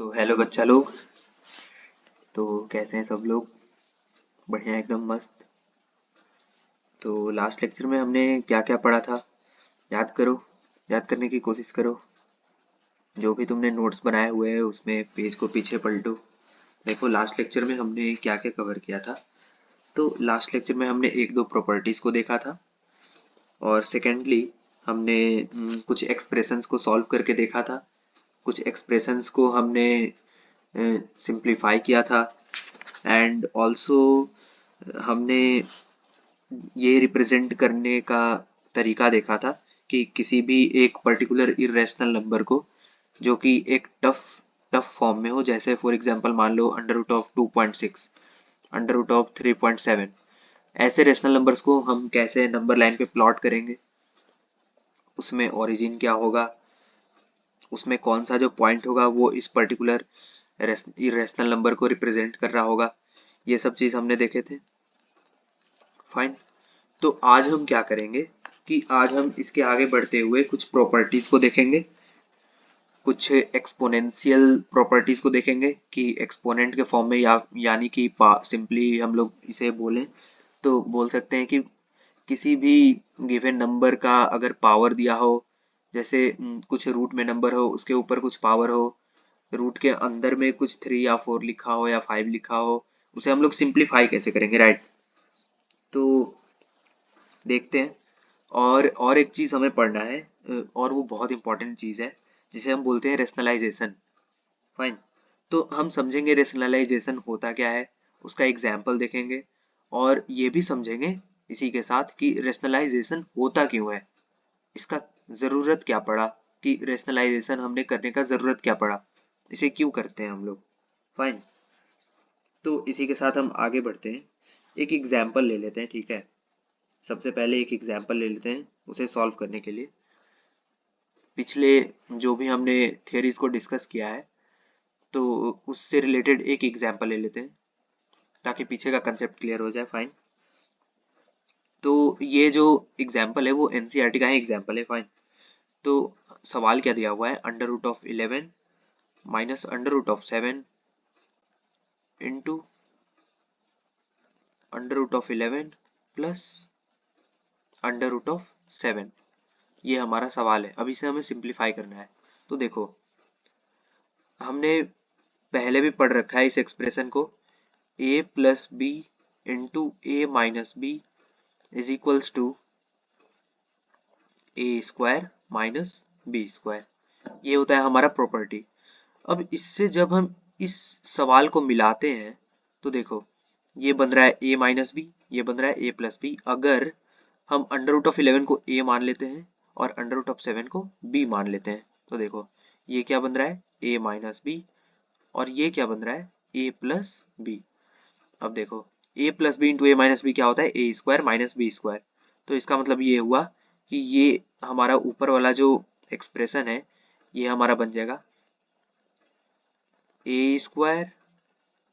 So hello बच्चा लोग। तो कैसे हैं सब लोग? बढ़िया, एकदम मस्त। तो लास्ट लेक्चर में हमने क्या क्या पढ़ा था, याद करो, याद करने की कोशिश करो। जो भी तुमने नोट्स बनाए हुए हैं उसमें पेज को पीछे पलटो। देखो लास्ट लेक्चर में हमने क्या क्या कवर किया था। तो लास्ट लेक्चर में हमने एक दो प्रॉपर्टीज को देखा था, और सेकेंडली हमने कुछ एक्सप्रेशंस को सॉल्व करके देखा था। कुछ एक्सप्रेशंस को हमने सिंप्लीफाई किया था, एंड ऑल्सो हमने ये रिप्रेजेंट करने का तरीका देखा था कि किसी भी एक पर्टिकुलर इरेशनल नंबर को, जो कि एक टफ टफ फॉर्म में हो, जैसे फॉर एग्जांपल मान लो under root of 2.6, under root of 3.7, ऐसे रेशनल नंबर्स को हम कैसे नंबर लाइन पे प्लॉट करेंगे, उसमें ओरिजिन क्या होगा, उसमें कौन सा जो पॉइंट होगा वो इस पर्टिकुलर इरेशनल नंबर को रिप्रेजेंट कर रहा होगा, ये सब चीज हमने देखे थे। फाइन। तो आज हम क्या करेंगे कि आज हम इसके आगे बढ़ते हुए कुछ प्रॉपर्टीज को देखेंगे, कुछ एक्सपोनेंशियल प्रॉपर्टीज को देखेंगे कि एक्सपोनेंट के फॉर्म में यानी कि सिंपली हम लोग इसे बोलें तो बोल सकते हैं कि किसी भी गिवन नंबर का अगर पावर दिया हो, जैसे कुछ रूट में नंबर हो, उसके ऊपर कुछ पावर हो, रूट के अंदर में कुछ 3 या 4 लिखा हो या 5 लिखा हो, उसे हम लोग सिंप्लीफाई कैसे करेंगे, राइट? तो देखते हैं। और एक चीज हमें पढ़ना है, और वो बहुत इंपॉर्टेंट चीज है, जिसे हम बोलते हैं रेशनलाइजेशन। फाइन। तो हम समझेंगे रेशनलाइजेशन होता क्या है, उसका एग्जाम्पल देखेंगे, और ये भी समझेंगे इसी के साथ कि रेशनलाइजेशन होता क्यों है, इसका जरूरत क्या पड़ा, कि रेशनलाइजेशन हमने करने का जरूरत क्या पड़ा, इसे क्यों करते हैं हम लोग। फाइन। तो इसी के साथ हम आगे बढ़ते हैं, एक एग्जाम्पल ले लेते हैं, ठीक है? सबसे पहले एक एग्जाम्पल ले लेते हैं उसे सॉल्व करने के लिए। पिछले जो भी हमने थियरीज को डिस्कस किया है, तो उससे रिलेटेड एक एग्जाम्पल ले लेते हैं ताकि पीछे का कंसेप्ट क्लियर हो जाए। फाइन। तो ये जो एग्जाम्पल है वो एनसीईआरटी का ही एग्जाम्पल है। फाइन। तो सवाल क्या दिया हुआ है, under root of 11 minus under root of 7 into under root of 11 plus under root of 7, ये हमारा सवाल है। अब इसे हमें सिंप्लीफाई करना है। तो देखो, हमने पहले भी पढ़ रखा है इस एक्सप्रेशन को, a plus B into A minus B is equals to A square minus B square, ये होता है हमारा प्रॉपर्टी। अब इससे जब हम इस सवाल को मिलाते हैं तो देखो, ये बन रहा है a माइनस बी, ये बन रहा है a प्लस बी। अगर हम अंडर रूट ऑफ 11 को a मान लेते हैं और अंडर रूट ऑफ 7 को b मान लेते हैं, तो देखो ये क्या बन रहा है, a माइनस बी, और ये क्या बन रहा है, a प्लस बी। अब देखो, a plus B into A minus B क्या होता है, A square minus B square. तो इसका मतलब ये हुआ कि ये हमारा ऊपर वाला जो एक्सप्रेशन है ये हमारा बन जाएगा A square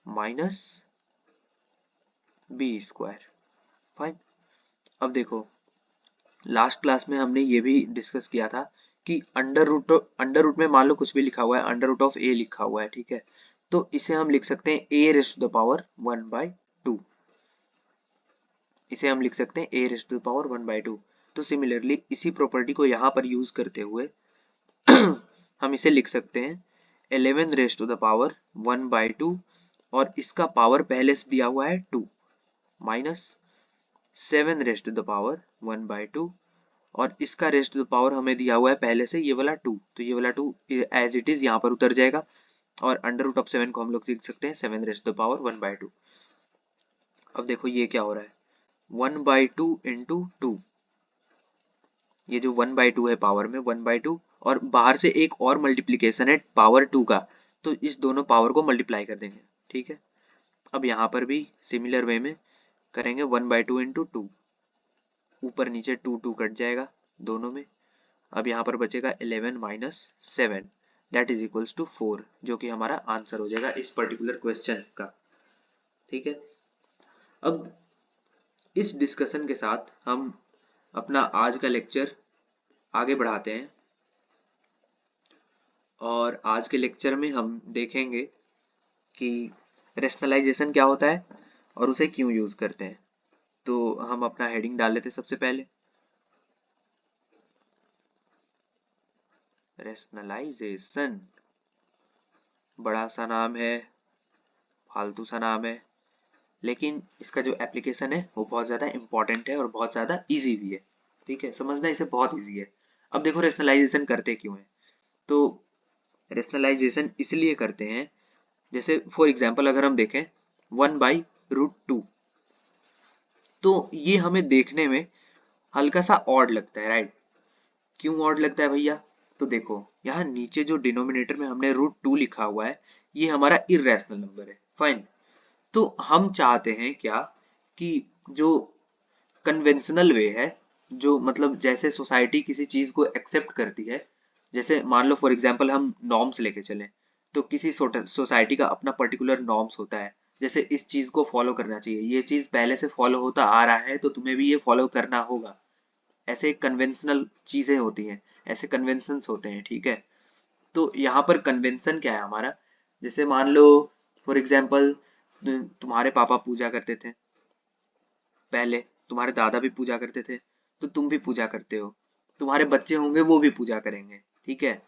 minus B square. Fine. अब देखो, लास्ट क्लास में हमने ये भी डिस्कस किया था कि अंडर रूट में मान लो कुछ भी लिखा हुआ है, अंडर रूट ऑफ ए लिखा हुआ है, ठीक है? तो इसे हम लिख सकते हैं ए रेस्ट टू द पावर 1/2, इसे हम लिख सकते हैं ए रेस्ट टू द पावर 1/2। तो सिमिलरली इसी प्रॉपर्टी को यहाँ पर यूज करते हुए हम इसे लिख सकते हैं 11 रेस्ट टू द पावर 1/2, और इसका पावर पहले से दिया हुआ है 2, minus 7 raised to the power 1/2, और इसका रेस्ट टू द पावर हमें दिया हुआ है पहले से ये वाला 2, तो ये वाला 2 एज इट इज यहाँ पर उतर जाएगा, और अंडर रूट ऑफ 7 को हम लोग लिख सकते हैं 7 रेस्ट टू द पावर 1/2। अब देखो ये क्या हो रहा है, 1/2 इंटू 2, ये जो 1/2 है पावर में 1/2, और बाहर से एक और मल्टीप्लीकेशन है पावर 2 का, तो इस दोनों पावर को मल्टीप्लाई कर देंगे, ठीक है? अब यहाँ पर भी सिमिलर वे में करेंगे 1/2 इंटू 2, ऊपर नीचे 2 कट जाएगा दोनों में। अब यहाँ पर बचेगा 11 minus 7 that is equals to 4, जो कि हमारा आंसर हो जाएगा इस पर्टिकुलर क्वेश्चन का, ठीक है? अब इस डिस्कशन के साथ हम अपना आज का लेक्चर आगे बढ़ाते हैं। और आज के लेक्चर में हम देखेंगे कि रेशनलाइजेशन क्या होता है और उसे क्यों यूज करते हैं। तो हम अपना हेडिंग डाल लेते हैं सबसे पहले, रेशनलाइजेशन। बड़ा सा नाम है, फालतू सा नाम है, लेकिन इसका जो एप्लीकेशन है वो बहुत ज़्यादा इंपॉर्टेंट है और बहुत ज़्यादा इजी भी है। ठीक है, समझना इसे बहुत इजी है। अब देखो रेशनलाइजेशन करते क्यों है। तो रेशनलाइजेशन इसलिए करते हैं, जैसे फॉर एग्जांपल अगर हम देखें 1/√2, तो ये हमें देखने में हल्का सा ऑड लगता है, राइट। क्यों ऑड लगता है भैया? तो देखो यहाँ नीचे जो डिनोमिनेटर में हमने √2 लिखा हुआ है, ये हमारा इर्रेशनल नंबर है, फाइन। तो हम चाहते हैं क्या कि जो कन्वेंशनल वे है, जो मतलब जैसे सोसाइटी किसी चीज को एक्सेप्ट करती है, जैसे मान लो फॉर एग्जांपल हम नॉर्म्स लेके चले, तो किसी सोसाइटी का अपना पर्टिकुलर नॉर्म्स होता है, जैसे इस चीज को फॉलो करना चाहिए, ये चीज पहले से फॉलो होता आ रहा है तो तुम्हें भी ये फॉलो करना होगा। ऐसे कन्वेंशनल चीजें होती हैं, ऐसे कन्वेंशंस होते हैं, ठीक है। तो यहाँ पर कन्वेंशन क्या है हमारा, जैसे मान लो फॉर एग्जांपल तुम्हारे पापा पूजा करते थे पहले, तुम्हारे दादा भी पूजा करते थे, तो तुम भी पूजा करते हो, तुम्हारे बच्चे होंगे वो भी पूजा करेंगे, ठीक है।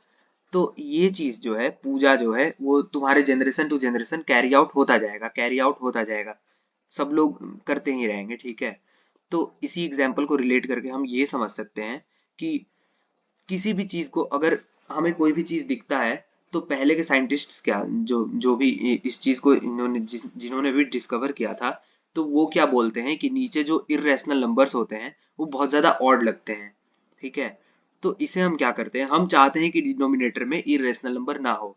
तो ये चीज जो है, पूजा जो है, वो तुम्हारे generation to generation carry out होता जाएगा, कैरी आउट होता जाएगा, सब लोग करते ही रहेंगे, ठीक है। तो इसी एग्जाम्पल को रिलेट करके हम ये समझ सकते हैं कि किसी भी चीज को अगर हमें कोई भी चीज दिखता है, तो पहले के साइंटिस्ट्स क्या, जो जो भी इस चीज को इन्होंने जिन्होंने भी डिस्कवर किया था, तो वो क्या बोलते हैं कि नीचे जो इर्रेशनल नंबर्स होते हैं वो बहुत ज्यादा ऑड लगते हैं, ठीक है। तो इसे हम क्या करते हैं, हम चाहते हैं कि डिनोमिनेटर में इर्रेशनल नंबर ना हो।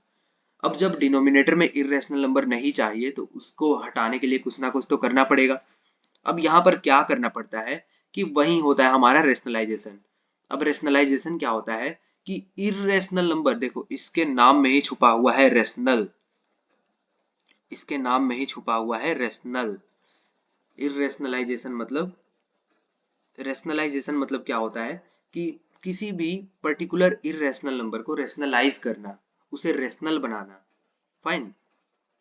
अब जब डिनोमिनेटर में इर्रेशनल नंबर नहीं चाहिए तो उसको हटाने के लिए कुछ ना कुछ तो करना पड़ेगा। अब यहाँ पर क्या करना पड़ता है कि वही होता है हमारा रेशनलाइजेशन। अब रेशनलाइजेशन क्या होता है कि इर्रेशनल नंबर, देखो इसके नाम में ही छुपा हुआ है रेशनल, इसके नाम में ही छुपा हुआ है रेशनल। इर्रेशनलाइजेशन मतलब, रेशनलाइजेशन मतलब क्या होता है कि किसी भी पर्टिकुलर इर्रेशनल नंबर को रेशनलाइज करना, उसे रेशनल बनाना, फाइन।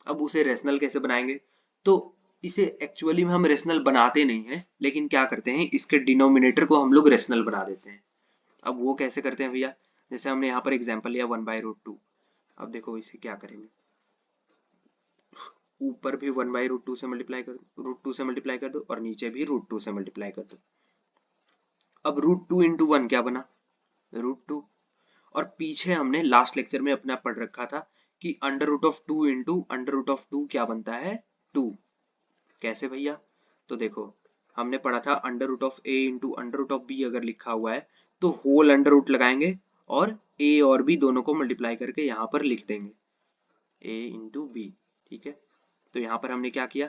अब उसे रेशनल कैसे बनाएंगे, तो इसे एक्चुअली में हम रेशनल बनाते नहीं हैं, लेकिन क्या करते हैं, इसके डिनोमिनेटर को हम लोग रेशनल बना देते हैं। अब वो कैसे करते हैं भैया, जैसे हमने यहाँ पर एग्जांपल लिया 1/√2। अब देखो इसे क्या करेंगे, ऊपर भी 1/√2 से मल्टीप्लाई कर दो, √2 से मल्टीप्लाई कर दो, और नीचे भी √2 से मल्टीप्लाई कर दो। अब √2 इंटू 1 क्या बना, √2। और पीछे हमने लास्ट लेक्चर में अपना पढ़ रखा था कि √2 इंटू √2 क्या बनता है, 2। कैसे भैया, तो देखो हमने पढ़ा था √a इंटू √b अगर लिखा हुआ है तो होल अंडर रूट लगाएंगे और a और b दोनों को मल्टीप्लाई करके यहाँ पर लिख देंगे, a इंटू b, ठीक है। तो यहाँ पर हमने क्या किया,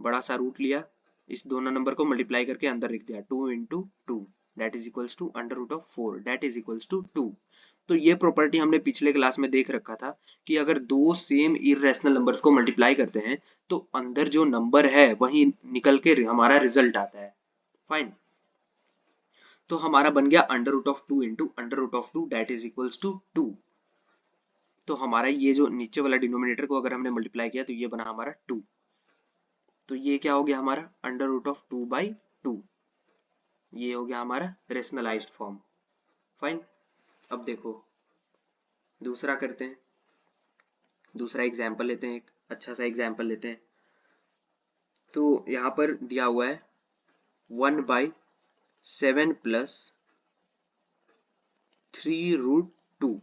बड़ा सा रूट लिया, इस दोनों नंबर को मल्टीप्लाई करके अंदर लिख दिया, 2 into 2 that is equals to √4 that is equals to 2। तो ये प्रॉपर्टी हमने पिछले क्लास में देख रखा था कि अगर दो सेम इरेशनल नंबर्स को मल्टीप्लाई करते हैं तो अंदर जो नंबर है वही निकल के हमारा रिजल्ट आता है, फाइन। तो हमारा बन गया √2 into √2 that is equals to 2। तो हमारा ये जो नीचे वाला डिनोमिनेटर को अगर हमने मल्टीप्लाई किया तो ये बना हमारा 2। तो ये क्या हो गया हमारा √2/2, ये हो गया हमारा रेशनलाइज्ड फॉर्म, फाइन। अब देखो दूसरा करते हैं, दूसरा एग्जाम्पल लेते हैं, एक अच्छा सा एग्जाम्पल लेते हैं। तो यहाँ पर दिया हुआ है 1/7 प्लस 3√2।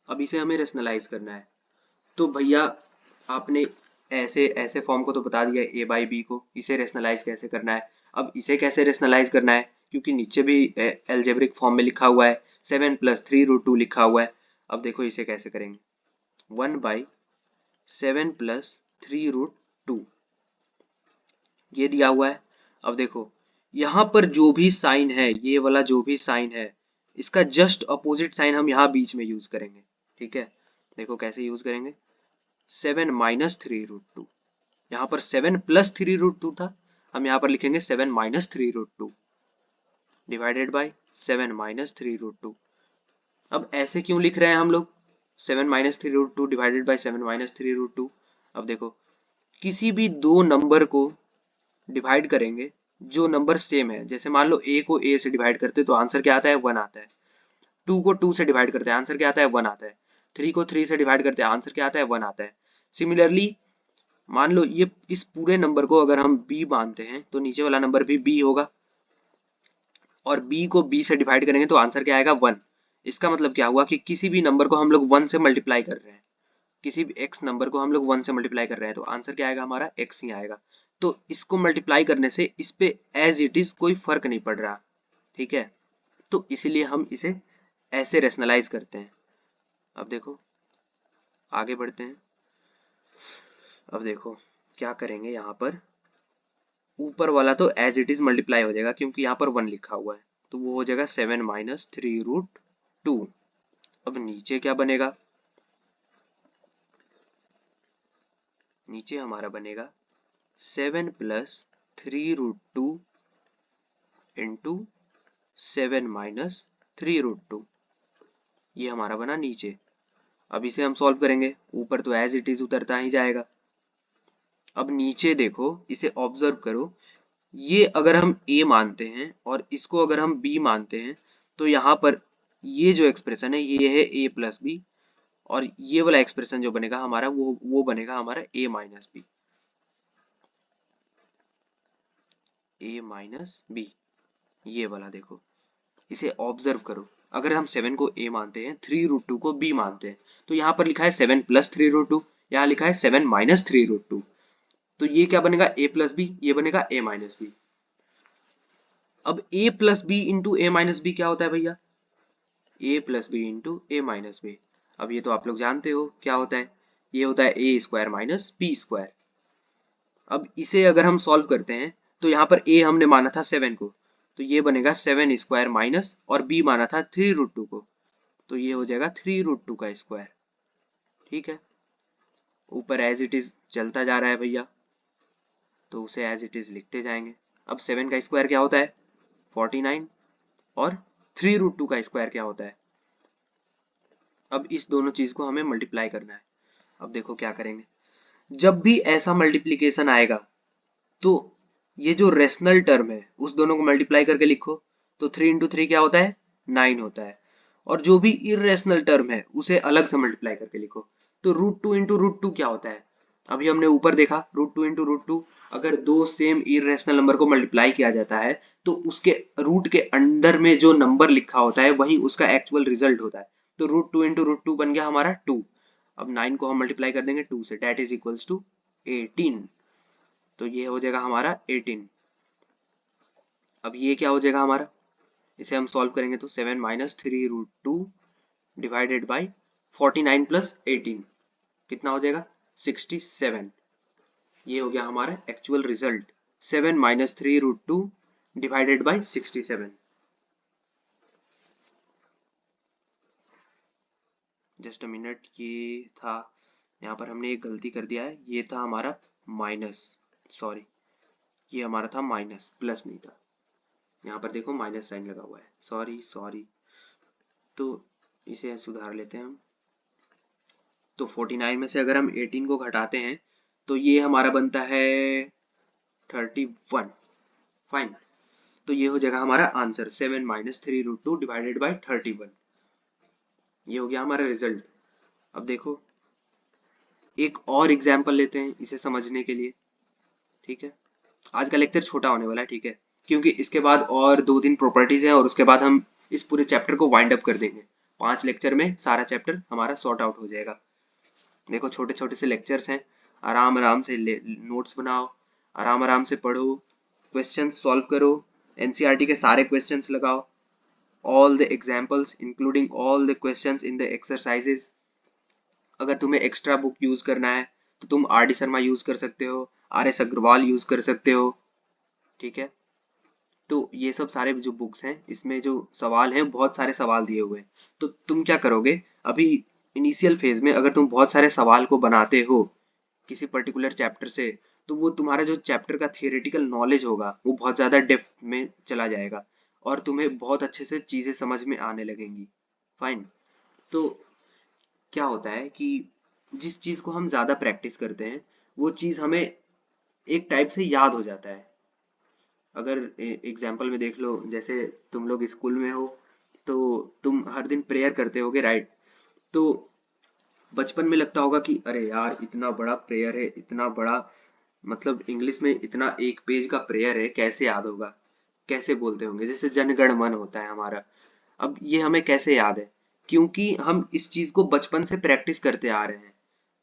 अब इसे हमें रेशनलाइज करना है। तो भैया आपने ऐसे ऐसे फॉर्म को तो बता दिया a/b को, इसे रेशनलाइज कैसे करना है। अब इसे कैसे रेशनलाइज करना है, क्योंकि नीचे भी एल्जेब्रिक फॉर्म में लिखा हुआ है, 7 प्लस 3√2 लिखा हुआ है। अब देखो इसे कैसे करेंगे, 1/7 प्लस 3√2 ये दिया हुआ है। अब देखो यहाँ पर जो भी साइन है, ये वाला जो भी साइन है, इसका जस्ट अपोजिट साइन हम यहाँ बीच में यूज करेंगे, ठीक है। देखो कैसे यूज करेंगे, 7 माइनस 3√2, यहाँ पर 7 प्लस 3√2 था, हम यहाँ पर लिखेंगे 7 माइनस 3√2 डिवाइडेड बाय 7 माइनस 3√2। अब ऐसे क्यों लिख रहे हैं हम लोग, 7 माइनस 3√2 डिवाइडेड बाई 7 माइनस 3√2। अब देखो किसी भी दो नंबर को डिवाइड करेंगे जो नंबर सेम है, जैसे मान लो a को a से डिवाइड करते तो आंसर क्या आता है 1 आता है, 2 को 2 से डिवाइड करते हैं आंसर क्या आता है 1 आता है, 3 को 3 से डिवाइड करते हैं आंसर क्या आता है 1 आता है। सिमिलरली मान लो ये इस पूरे नंबर को अगर हम b मानते हैं तो नीचे वाला नंबर भी b होगा, और b को b से डिवाइड करेंगे तो आंसर क्या आएगा 1। इसका मतलब क्या हुआ कि किसी भी नंबर को हम लोग 1 से मल्टीप्लाई कर रहे हैं, किसी भी x नंबर को हम लोग 1 से मल्टीप्लाई कर रहे हैं तो आंसर क्या आएगा हमारा x ही आएगा। तो इसको मल्टीप्लाई करने से इस पे एज इट इज कोई फर्क नहीं पड़ रहा, ठीक है, तो इसीलिए हम इसे ऐसे रेशनलाइज करते हैं। अब देखो आगे बढ़ते हैं। अब देखो क्या करेंगे, यहाँ पर ऊपर वाला तो एज इट इज मल्टीप्लाई हो जाएगा क्योंकि यहाँ पर 1 लिखा हुआ है, तो वो हो जाएगा 7 माइनस 3√2। अब नीचे क्या बनेगा, नीचे हमारा बनेगा 7 प्लस 3√2 इंटू 7 माइनस 3√2। ये हमारा बना नीचे। अब इसे हम सॉल्व करेंगे, ऊपर तो एज इट इज उतरता ही जाएगा। अब नीचे देखो, इसे ऑब्जर्व करो, ये अगर हम a मानते हैं और इसको अगर हम b मानते हैं तो यहाँ पर ये जो एक्सप्रेशन है ये है a प्लस बी, और ये वाला एक्सप्रेशन जो बनेगा हमारा वो बनेगा हमारा a minus B, a minus B, ये वाला देखो, इसे ऑब्जर्व करो। अगर हम 7 को a मानते हैं, 3√2 को b मानते हैं, तो यहाँ पर लिखा है 7 प्लस 3√2, यहाँ लिखा है 7 माइनस 3√2, तो ये क्या बनेगा a प्लस बी, ये बनेगा a माइनस बी। अब a plus B into A minus B क्या होता है भैया, a plus B into A minus B. अब ये तो आप लोग जानते हो क्या होता है, ये होता है a square minus B square. अब इसे अगर हम सॉल्व करते हैं तो यहाँ पर a हमने माना था 7 को, तो ये बनेगा 7 स्क्वायर माइनस, और b माना था 3√2 को, तो ये हो जाएगा 3√2 का स्क्वायर। ठीक है, ऊपर एज इट इज चलता जा रहा है भैया, तो उसे एज इट इज लिखते जाएंगे। अब 7 का स्क्वायर क्या होता है 49, और 3√2 का स्क्वायर क्या होता है। अब इस दोनों चीज को हमें मल्टीप्लाई करना है। अब देखो क्या करेंगे, जब भी ऐसा मल्टीप्लीकेशन आएगा तो ये जो रेशनल टर्म है उस दोनों को मल्टीप्लाई करके लिखो, तो 3 इंटू 3 क्या होता है 9 होता है, और जो भी इरेशनल टर्म है उसे अलग से मल्टीप्लाई करके लिखो, तो √2 इंटू √2 क्या होता है। अभी हमने ऊपर देखा √2 इंटू √2, अगर दो सेम इरेशनल नंबर को मल्टीप्लाई किया जाता है तो उसके रूट के अंदर में जो नंबर लिखा होता है वही उसका एक्चुअल रिजल्ट होता है, तो √2 इंटू √2 बन गया हमारा 2। अब 9 को हम मल्टीप्लाई कर देंगे 2 से, डेट इज इक्वल्स टू 18, तो ये हो जाएगा हमारा 18। अब ये क्या हो जाएगा हमारा, इसे हम सॉल्व करेंगे तो 7 माइनस 3√2 डिवाइडेड बाई 49 प्लस 18 कितना हो जाएगा 67। ये हो गया हमारा actual result, 7 minus 3√2 divided by 67। Just a minute, ये था यहाँ पर हमने एक गलती कर दिया है, ये था हमारा माइनस, सॉरी ये हमारा था माइनस, प्लस नहीं था, यहाँ पर देखो माइनस साइन लगा हुआ है, सॉरी सॉरी, तो इसे सुधार लेते हैं हम। तो 49 में से अगर हम 18 को घटाते हैं तो ये हमारा बनता है 31, फाइन, तो ये हो जाएगा हमारा आंसर 7 माइनस 3√2 डिवाइडेड बाई 31, ये हो गया हमारा रिजल्ट। अब देखो एक और एग्जाम्पल लेते हैं इसे समझने के लिए, ठीक है, आज का लेक्चर छोटा होने वाला है, ठीक है, क्योंकि इसके बाद और 2-3 प्रॉपर्टीज है और उसके बाद हम इस पूरे चैप्टर को वाइंड अप कर देंगे, 5 लेक्चर में सारा चैप्टर हमारा सॉर्ट आउट हो जाएगा। देखो छोटे छोटे से लेक्चर्स हैं, आराम आराम से नोट्स बनाओ, आराम आराम से पढ़ो, क्वेश्चन सॉल्व करो, एनसीईआरटी के सारे क्वेश्चंस लगाओ, all the examples including all the questions in the exercises. अगर तुम्हें एक्स्ट्रा बुक यूज करना है तो तुम आर डी शर्मा यूज कर सकते हो, आर एस अग्रवाल यूज कर सकते हो, ठीक है। तो ये सब सारे जो बुक्स हैं इसमें जो सवाल हैं बहुत सारे सवाल दिए हुए हैं, तो तुम क्या करोगे, अभी इनिशियल फेज में अगर तुम बहुत सारे सवाल को बनाते हो किसी पर्टिकुलर चैप्टर से, तो वो तुम्हारा जो चैप्टर का थियोरेटिकल नॉलेज होगा वो बहुत ज़्यादा डेप्थ में चला जाएगा और तुम्हें बहुत अच्छे से चीज़ें समझ में आने लगेंगी, फाइन। तो क्या होता है कि जिस चीज को हम ज्यादा प्रैक्टिस करते हैं वो चीज हमें एक टाइप से याद हो जाता है। अगर एग्जाम्पल में देख लो, जैसे तुम लोग स्कूल में हो तो तुम हर दिन प्रेयर करते होगे, राइट? तो बचपन में लगता होगा कि अरे यार इतना बड़ा प्रेयर है, इतना बड़ा, मतलब इंग्लिश में इतना एक पेज का प्रेयर है, कैसे याद होगा, कैसे बोलते होंगे, जैसे जनगण मन होता है हमारा। अब ये हमें कैसे याद है? क्योंकि हम इस चीज को बचपन से प्रैक्टिस करते आ रहे हैं।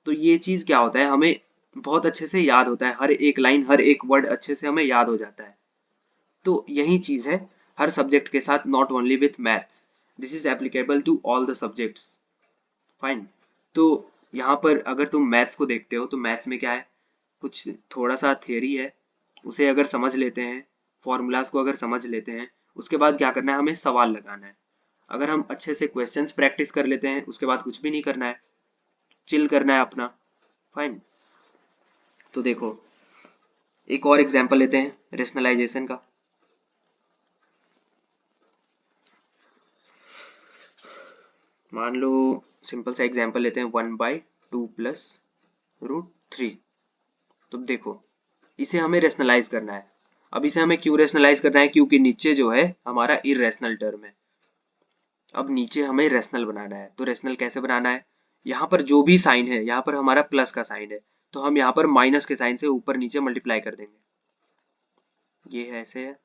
तो ये चीज क्या होता है, हमें बहुत अच्छे से याद होता है, हर एक लाइन हर एक वर्ड अच्छे से हमें याद हो जाता है। तो यही चीज है हर सब्जेक्ट के साथ, not only with maths, this is applicable to all the subjects. Fine. तो यहाँ पर अगर तुम मैथ्स को देखते हो तो मैथ्स में क्या है, कुछ थोड़ा सा थियरी है, उसे अगर समझ लेते हैं, फॉर्मूलाज को अगर समझ लेते हैं, उसके बाद क्या करना है, हमें सवाल लगाना है। अगर हम अच्छे से क्वेश्चंस प्रैक्टिस कर लेते हैं, उसके बाद कुछ भी नहीं करना है, चिल करना है अपना। फाइन। तो देखो एक और एग्जांपल लेते हैं रेशनलाइजेशन का। मान लो सिंपल सा एग्जांपल लेते हैं, 1/2 प्लस √3। तो देखो इसे हमें रेशनलाइज करना है। अब इसे हमें क्यों रेशनलाइज करना है, क्योंकि नीचे जो है हमारा इरेशनल टर्म है। अब नीचे हमें रेशनल बनाना है, तो रेशनल कैसे बनाना है, यहाँ पर जो भी साइन है, यहाँ पर हमारा प्लस का साइन है, तो हम यहाँ पर माइनस के साइन से ऊपर नीचे मल्टीप्लाई कर देंगे। ये है ऐसे है,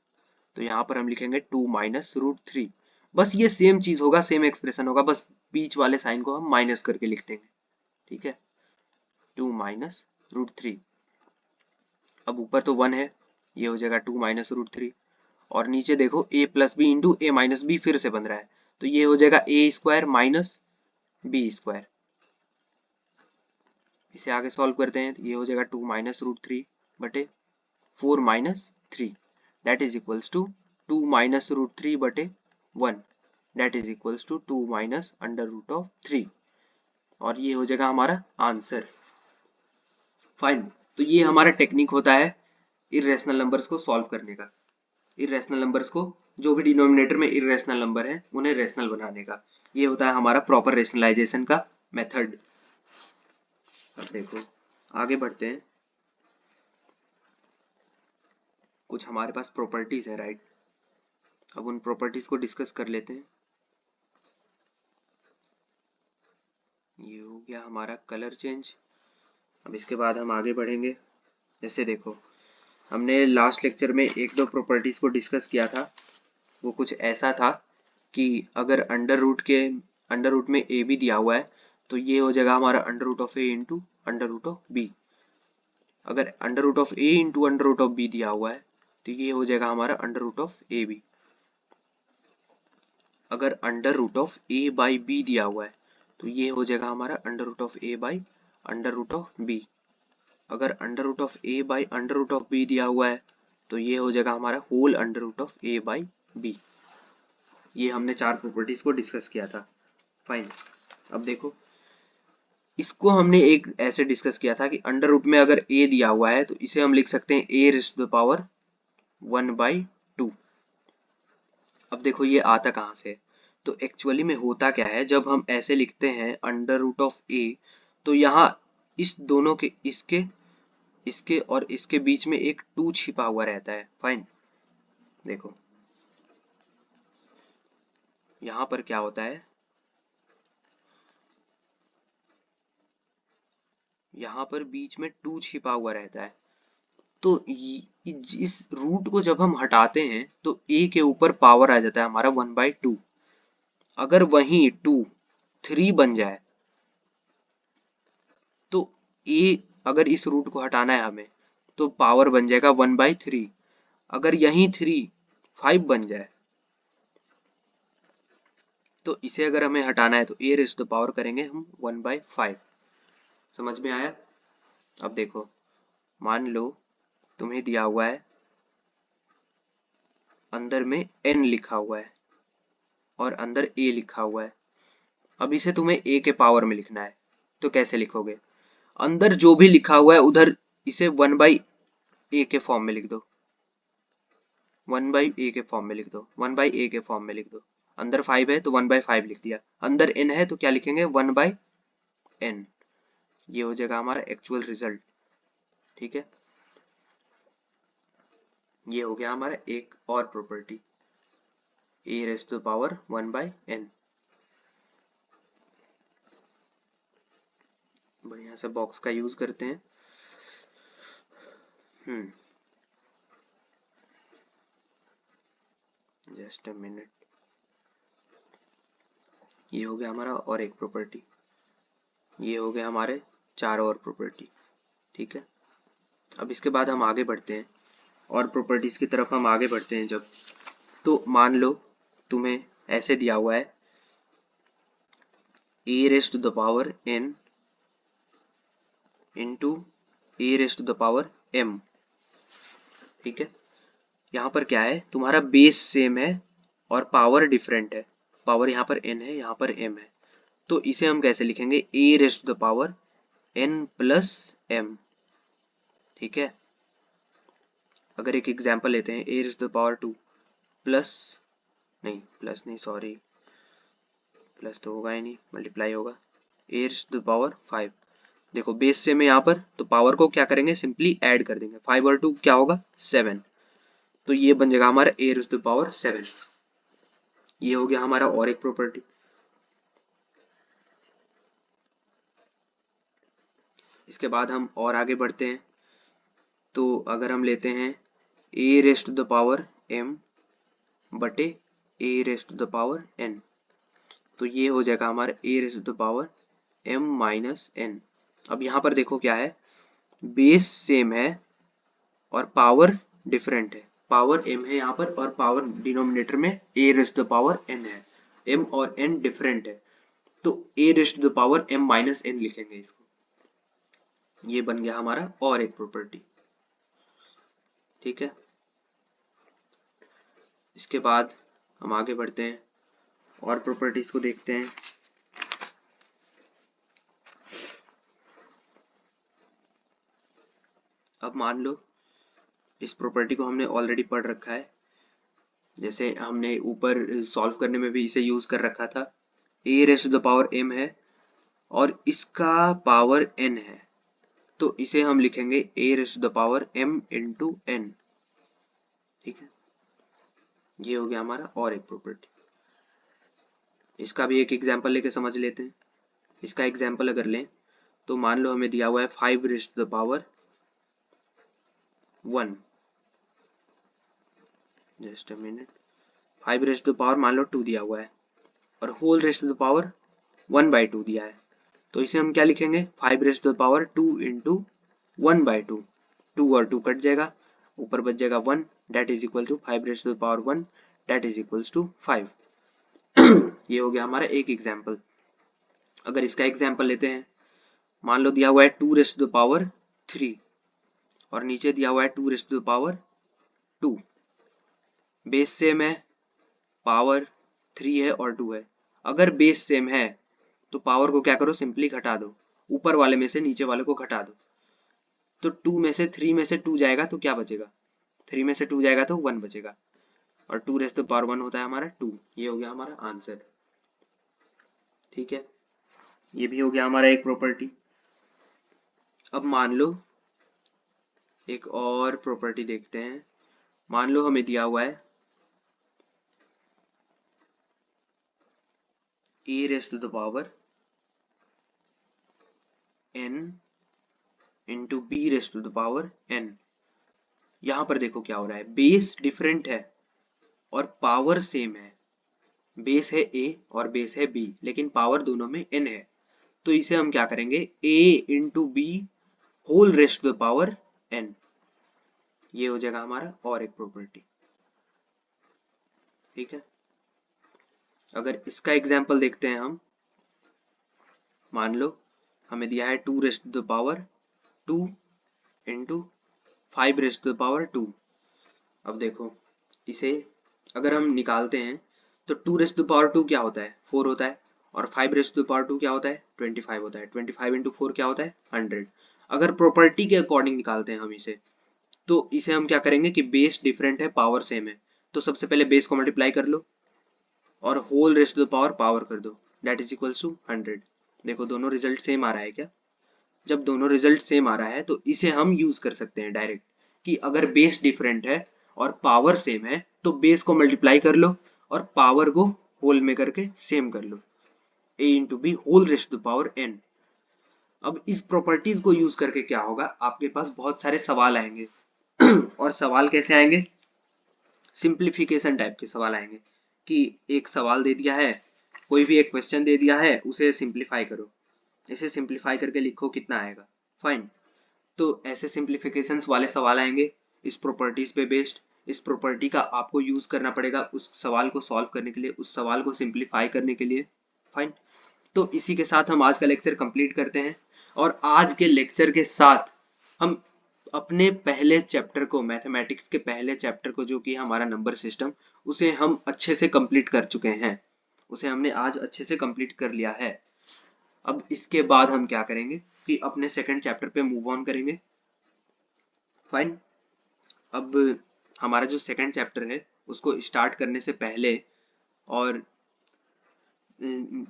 तो यहाँ पर हम लिखेंगे 2 माइनस √3। बस ये सेम चीज होगा, सेम एक्सप्रेशन होगा, बस बीच वाले साइन को हम माइनस करके लिख देंगे। ठीक है, 2 माइनस √3। अब ऊपर तो 1 है, ये हो जाएगा 2 माइनस √3। और नीचे देखो a plus B into A minus B फिर से बन रहा है, तो ये हो जाएगा A square minus B square. इसे आगे सॉल्व करते हैं, तो ये हो जाएगा 2 माइनस √3 बटे 4 minus 3, that is equals to 2 minus √3 बटे 1, that is equals to 2 minus √3। और ये हो जाएगा हमारा आंसर। फाइन। तो ये हमारा टेक्निक होता है इरेशनल नंबर्स को सॉल्व करने का। इरेशनल नंबर्स को, जो भी डिनोमिनेटर में इरेशनल नंबर है उन्हें रेशनल बनाने का, ये होता है हमारा प्रॉपर रेशनलाइजेशन का मेथड। अब देखो आगे बढ़ते हैं, कुछ हमारे पास प्रॉपर्टीज है, राइट? अब उन प्रॉपर्टीज को डिस्कस कर लेते हैं। ये हो गया हमारा कलर चेंज। अब इसके बाद हम आगे बढ़ेंगे। जैसे देखो हमने लास्ट लेक्चर में एक दो प्रॉपर्टीज को डिस्कस किया था, वो कुछ ऐसा था कि अगर अंडर रूट में ए भी दिया हुआ है तो ये हो जाएगा हमारा under root of A into under root of B. अगर under root of A into under root of B दिया हुआ है तो ये हो जाएगा हमारा under root of A B. अगर under root of A by B दिया हुआ है तो ये हो जाएगा हमारा under root of A by under root of B. अगर under root of A by under root of B दिया हुआ है तो ये हो जाएगा हमारा whole under root of A by B. ये हमने चार प्रॉपर्टीज को डिस्कस किया था। फाइन। अब देखो इसको हमने एक ऐसे डिस्कस किया था कि अंडर रूट में अगर a दिया हुआ है तो इसे हम लिख सकते हैं a raise to the power 1/2। अब देखो ये आता कहाँ से, तो एक्चुअली में होता क्या है, जब हम ऐसे लिखते हैं अंडर रूट ऑफ a तो यहाँ इस दोनों के, इसके इसके और इसके बीच में एक 2 छिपा हुआ रहता है। फाइन। देखो यहाँ पर क्या होता है, यहाँ पर बीच में 2 छिपा हुआ रहता है। तो इस रूट को जब हम हटाते हैं तो a के ऊपर पावर आ जाता है हमारा 1/2। अगर वहीं 2 3 बन जाए तो a, अगर इस रूट को हटाना है हमें तो पावर बन जाएगा 1/3। अगर यहीं 3 5 बन जाए तो इसे अगर हमें हटाना है तो a raise to the power करेंगे हम 1/5। समझ में आया? अब देखो मान लो तुम्हें दिया हुआ है, अंदर में n लिखा हुआ है और अंदर a लिखा हुआ है। अब इसे तुम्हें a के पावर में लिखना है, तो कैसे लिखोगे, अंदर जो भी लिखा हुआ है उधर इसे 1/a के फॉर्म में लिख दो, 1/a के फॉर्म में लिख दो, 1/a के फॉर्म में लिख दो। अंदर 5 है तो 1/5 लिख दिया, अंदर n है तो क्या लिखेंगे 1/5। n, ये हो जाएगा हमारा एक्चुअल रिजल्ट। ठीक है, ये हो गया हमारा एक और property, e raise to the power 1/n। बढ़िया से बॉक्स का यूज करते हैं। जस्ट अ मिनट, ये हो गया हमारा और एक प्रॉपर्टी, ये हो गया हमारे 4 और प्रॉपर्टी। ठीक है, अब इसके बाद हम आगे बढ़ते हैं और प्रॉपर्टीज की तरफ हम आगे बढ़ते हैं। जब तो मान लो तुम्हें ऐसे दिया हुआ है e raise to the power n into e raise to the power m। ठीक है, यहाँ पर क्या है, तुम्हारा बेस सेम है और पावर डिफरेंट है। पावर यहाँ पर n है, यहाँ पर m है, तो इसे हम कैसे लिखेंगे, a raise to the power n plus m। ठीक है, अगर एक एग्जांपल लेते हैं, a raise to the power 2 plus नहीं सॉरी, प्लस तो होगा ही नहीं, मल्टीप्लाई होगा, a raise to the power 5। देखो बेस सेम है यहाँ पर, तो पावर को क्या करेंगे, सिंपली ऐड कर देंगे, 5 और 2 क्या होगा 7, तो ये बन जाएगा हमारा a raise to the power 7। ये हो गया हमारा और एक प्रॉपर्टी। इसके बाद हम और आगे बढ़ते हैं, तो अगर हम लेते हैं a raise to the power m बटे a raise to the power n, तो ये हो जाएगा हमारा a raise to the power m minus n। अब यहाँ पर देखो क्या है, बेस सेम है और पावर डिफरेंट है, पावर m है यहाँ पर और पावर डिनोमिनेटर में a raise to the power n है, m और n डिफरेंट है, तो a raise to the power m minus n लिखेंगे इसको। ये बन गया हमारा और एक प्रॉपर्टी। ठीक है, इसके बाद हम आगे बढ़ते हैं और प्रॉपर्टीज को देखते हैं। अब मान लो इस प्रॉपर्टी को हमने ऑलरेडी पढ़ रखा है, जैसे हमने ऊपर सॉल्व करने में भी इसे यूज कर रखा था। a raise to the power m है और इसका पावर n है, तो इसे हम लिखेंगे a raise to the power m into n। ठीक है, ये हो गया हमारा और एक प्रॉपर्टी। इसका भी एक एग्जांपल लेके समझ लेते हैं। इसका एग्जांपल अगर लें तो मान लो हमें दिया हुआ है 5 raise to the power 1, just a minute, 5 raise to the power मान लो 2 दिया हुआ है और whole raise to the power 1/2 दिया है, तो इसे हम क्या लिखेंगे, 5 raise to the power 2 into 1/2, 2 और 2 कट जाएगा, ऊपर बच जाएगा 1, that is equal to 5 raise to the power 1, that is equals to 5। ये हो गया हमारा एक एग्जाम्पल। अगर इसका एग्जाम्पल लेते हैं, मान लो दिया हुआ है 2 रेज़ टू द पावर 3 और नीचे दिया हुआ है 2 raise to the power 2, base same है, पावर 3 है और 2 है। अगर बेस सेम है तो पावर को क्या करो, सिंपली घटा दो, ऊपर वाले में से नीचे वाले को घटा दो, तो 2 में से 3 में से 2 जाएगा तो क्या बचेगा, 3 में से 2 जाएगा तो 1 बचेगा, और 2 रेज़ टू द पावर 1 होता है हमारा 2। ये हो गया हमारा आंसर। ठीक है, ये भी हो गया हमारा एक प्रॉपर्टी। अब मान लो एक और प्रॉपर्टी देखते हैं। मान लो हमें दिया हुआ है e raise to the power n into b raise to the power n। यहाँ पर देखो क्या हो रहा है, बेस डिफरेंट है और पावर सेम है, बेस है a और बेस है b, लेकिन पावर दोनों में n है, तो इसे हम क्या करेंगे, a into b whole raise to the power n। ये हो जाएगा हमारा और एक प्रॉपर्टी। ठीक है, अगर इसका एग्जाम्पल देखते हैं हम, मान लो हमें दिया है 2 raise to the power 2 into 5 raise to the power 2। अब देखो इसे अगर हम निकालते हैं तो 2 रेज़ टू द पावर 2 क्या होता है, 4 होता है, और 5 रेज़ टू द पावर 2 क्या होता है, 25 होता है, 25 इंटू 4 क्या होता है, 100। अगर प्रॉपर्टी के अकॉर्डिंग निकालते हैं हम इसे, तो इसे हम क्या करेंगे कि बेस डिफरेंट है, पावर सेम है, तो सबसे पहले बेस को मल्टीप्लाई कर लो और whole raise to the power power कर दो, दैट इज इक्वल्स टू 100। देखो दोनों रिजल्ट सेम आ रहा है क्या? जब दोनों रिजल्ट सेम आ रहा है तो इसे हम यूज कर सकते हैं डायरेक्ट, कि अगर बेस डिफरेंट है और पावर सेम है तो बेस को मल्टीप्लाई कर लो और पावर को होल में करके सेम कर लो, a into B whole raised to power n। अब इस प्रॉपर्टीज को यूज करके क्या होगा, आपके पास बहुत सारे सवाल आएंगे और सवाल कैसे आएंगे, सिंप्लीफिकेशन टाइप के सवाल आएंगे, कि एक सवाल दे दिया है, कोई भी एक क्वेश्चन दे दिया है, उसे सिंप्लीफाई करो, इसे सिंप्लीफाई करके लिखो कितना आएगा, फाइन। तो ऐसे सिंप्लीफिकेशंस वाले सवाल आएंगे इस प्रॉपर्टीज पे बेस्ड। इस प्रॉपर्टी का आपको यूज करना पड़ेगा उस सवाल को सॉल्व करने के लिए, उस सवाल को सिंप्लीफाई करने के लिए, फाइन। तो इसी के साथ हम आज का लेक्चर कंप्लीट करते हैं, और आज के लेक्चर के साथ हम अपने पहले चैप्टर को, मैथमेटिक्स के पहले चैप्टर को, जो कि हमारा नंबर सिस्टम, उसे हम अच्छे से कंप्लीट कर चुके हैं, उसे हमने आज अच्छे से कंप्लीट कर लिया है। अब इसके बाद हम क्या करेंगे कि अपने सेकंड चैप्टर पे मूव ऑन करेंगे, फाइन। अब हमारा जो सेकंड चैप्टर है उसको स्टार्ट करने से पहले, और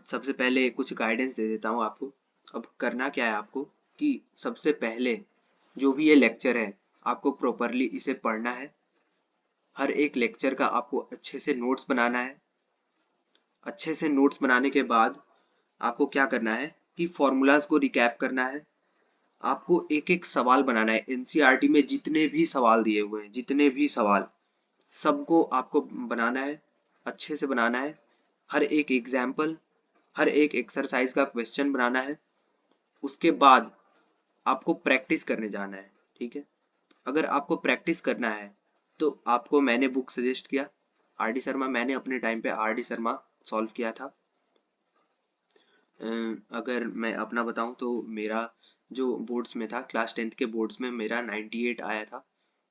सबसे पहले कुछ गाइडेंस दे देता हूँ आपको। अब करना क्या है आपको, कि सबसे पहले जो भी ये लेक्चर है आपको प्रॉपरली इसे पढ़ना है, हर एक लेक्चर का आपको अच्छे से नोट्स बनाना है। अच्छे से नोट्स बनाने के बाद आपको क्या करना है कि फॉर्मूलाज को रिकैप करना है, आपको एक एक सवाल बनाना है। एनसीईआरटी में जितने भी सवाल दिए हुए हैं, जितने भी सवाल, सबको आपको बनाना है, अच्छे से बनाना है। हर एक एग्जाम्पल, हर एक एक्सरसाइज का क्वेश्चन बनाना है। उसके बाद आपको प्रैक्टिस करने जाना है, ठीक है। अगर आपको प्रैक्टिस करना है तो आपको मैंने बुक सजेस्ट किया, आर डी शर्मा। मैंने अपने टाइम पे आर डी शर्मा सॉल्व किया था। अगर मैं अपना बताऊं तो मेरा जो बोर्ड्स में था, क्लास 10th के बोर्ड्स में मेरा 98 आया था।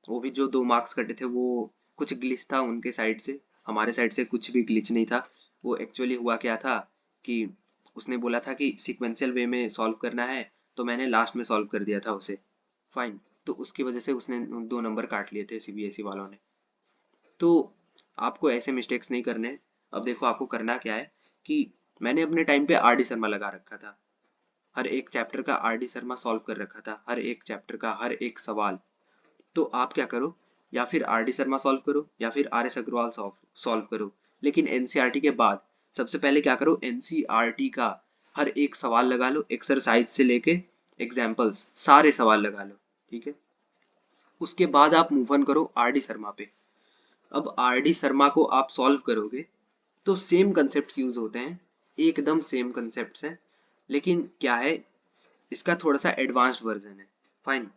वो भी जो 2 मार्क्स कटे थे वो कुछ ग्लिच था उनके साइड से, हमारे साइड से कुछ भी ग्लिच नहीं था। वो एक्चुअली हुआ क्या था कि उसने बोला था कि सीक्वेंशियल वे में सॉल्व करना है, तो मैंने लास्ट में सॉल्व कर दिया था उसे, फाइन। तो उसकी वजह से उसने 2 नंबर काट लिए थे सीबीएसई वालों ने। तो आपको ऐसे मिस्टेक्स नहीं करने हैं। अब देखो आपको करना क्या है, कि मैंने अपने टाइम पे आर डी शर्मा लगा रखा था, हर एक चैप्टर का आर डी शर्मा सॉल्व कर रखा था, हर एक चैप्टर का हर एक सवाल। तो आप क्या करो, या फिर आर डी शर्मा सॉल्व करो या फिर आर एस अग्रवाल सॉल्व करो, लेकिन एनसीईआरटी के बाद सबसे पहले क्या करो, एनसीईआरटी का हर एक सवाल लगा लो, एक्सरसाइज से लेके एग्जाम्पल्स सारे सवाल लगा लो, ठीक है। उसके बाद आप मूव ऑन करो आर डी शर्मा पे। अब आर डी शर्मा को आप सॉल्व करोगे तो सेम कंसेप्ट यूज होते हैं, एकदम सेम कंसेप्ट हैं, लेकिन क्या है, इसका थोड़ा सा एडवांस्ड वर्जन है, फाइन।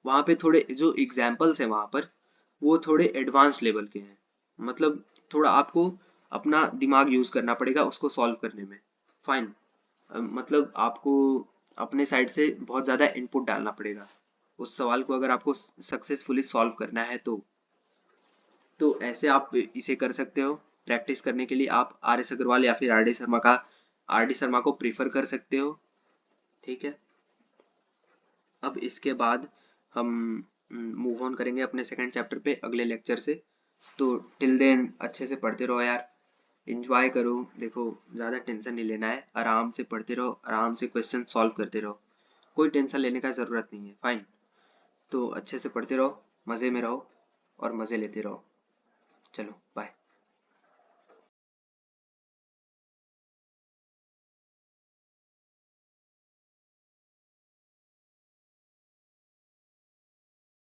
वहाँ पे थोड़े जो एग्जाम्पल्स हैं वहाँ पर, वो थोड़े एडवांस लेवल के हैं, मतलब थोड़ा आपको अपना दिमाग यूज करना पड़ेगा उसको सॉल्व करने में, फाइन। मतलब आपको अपने साइड से बहुत ज़्यादा इनपुट डालना पड़ेगा उस सवाल को, अगर आपको सक्सेसफुली सॉल्व करना है तो ऐसे आप इसे कर सकते हो। प्रैक्टिस करने के लिए आप आर एस अग्रवाल या फिर आर डी शर्मा को प्रीफर कर सकते हो, ठीक है। अब इसके बाद हम मूव ऑन करेंगे अपने सेकंड चैप्टर पे अगले लेक्चर से। तो टिल देन अच्छे से पढ़ते रहो यार, एंजॉय करो। देखो ज़्यादा टेंशन नहीं लेना है, आराम से पढ़ते रहो, आराम से क्वेश्चन सॉल्व करते रहो, कोई टेंशन लेने का ज़रूरत नहीं है, फाइन। तो अच्छे से पढ़ते रहो, मज़े में रहो और मज़े लेते रहो। चलो बाय।